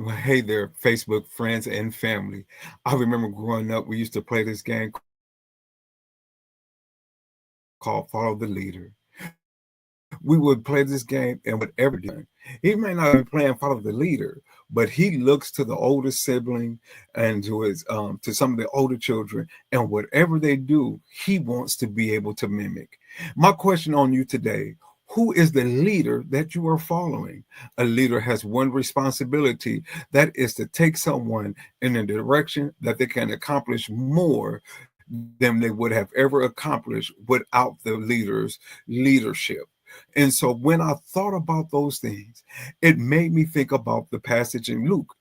Well, hey there, Facebook friends and family. I remember growing up, we used to play this game called Follow the Leader. We would play this game and whatever he may not be playing Follow the Leader, but he looks to the older sibling and to his to some of the older children, and whatever they do, he wants to be able to mimic. My question on you today: who is the leader that you are following? A leader has one responsibility, that is to take someone in a direction that they can accomplish more than they would have ever accomplished without the leader's leadership. And so when I thought about those things, it made me think about the passage in Luke,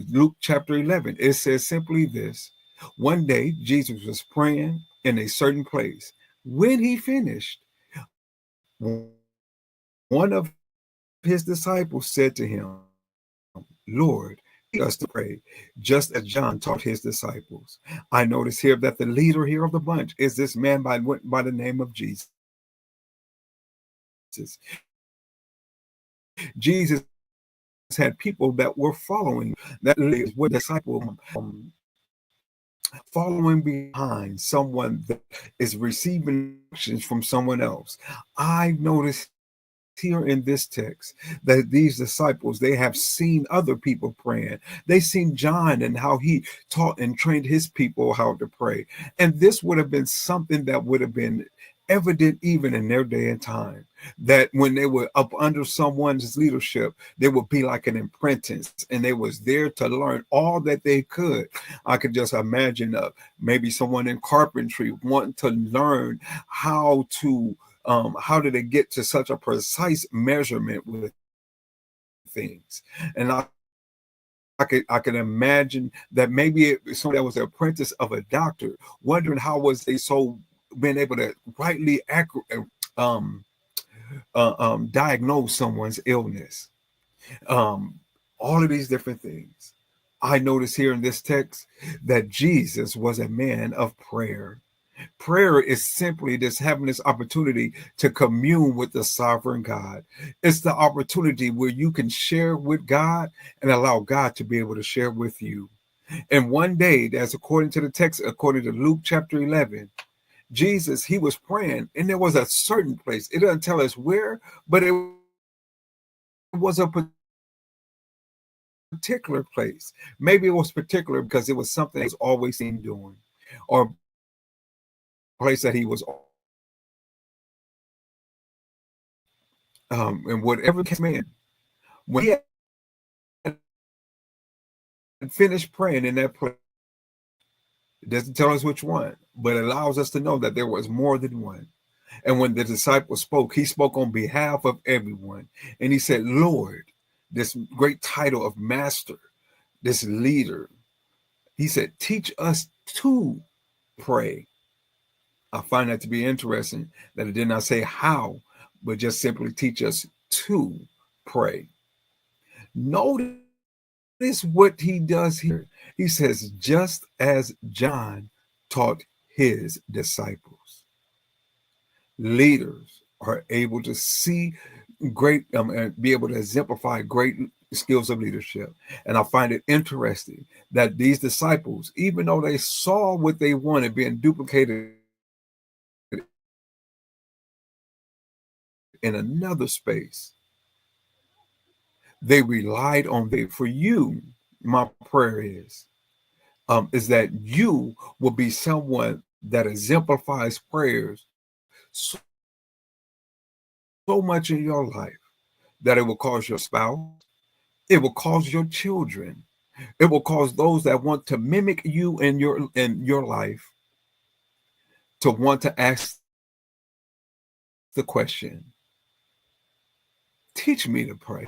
Luke chapter 11. It says simply this: one day Jesus was praying in a certain place. When he finished, one of his disciples said to him, Lord, teach us to pray, just as John taught his disciples. I notice here that the leader here of the bunch is this man by the name of Jesus. Jesus had people that were following, that were disciples, following behind someone that is receiving instructions from someone else. I notice here in this text that these disciples, they have seen other people praying. They seen John and how he taught and trained his people how to pray. And this would have been something that would have been evident even in their day and time, that when they were up under someone's leadership, they would be like an apprentice, and they was there to learn all that they could. I could just imagine maybe someone in carpentry wanting to learn how did they get to such a precise measurement with things. And I can imagine that maybe someone that was an apprentice of a doctor, wondering how was they so being able to rightly diagnose someone's illness. All of these different things. I notice here in this text that Jesus was a man of prayer. Prayer is simply just having this opportunity to commune with the sovereign God. It's the opportunity where you can share with God and allow God to be able to share with you. And one day, that's according to the text, according to Luke chapter 11, Jesus, he was praying, and there was a certain place. It doesn't tell us where, but it was a particular place. Maybe it was particular because it was something he was always seen doing, or place that he was and whatever came in. When he had finished praying in that place, it doesn't tell us which one, but it allows us to know that there was more than one. And when the disciple spoke, he spoke on behalf of everyone. And he said, Lord, this great title of master, this leader, he said, teach us to pray. I find that to be interesting that it did not say how, but just simply teach us to pray. Notice what he does here. He says, just as John taught his disciples. Leaders are able to see great and be able to exemplify great skills of leadership. And I find it interesting that these disciples, even though they saw what they wanted being duplicated in another space, they relied on faith. For you, my prayer is that you will be someone that exemplifies prayers so, so much in your life that it will cause your spouse, it will cause your children, it will cause those that want to mimic you in your life to want to ask the question, teach me to pray.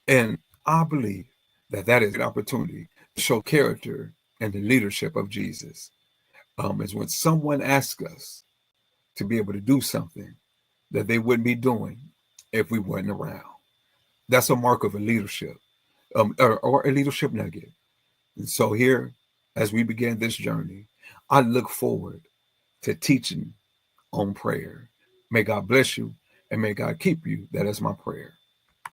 And I believe that that is an opportunity to show character and the leadership of Jesus. Is when someone asks us to be able to do something that they wouldn't be doing if we weren't around. That's a mark of a leadership, or a leadership nugget. And so here, as we begin this journey, I look forward to teaching on prayer. May God bless you and may God keep you. That is my prayer.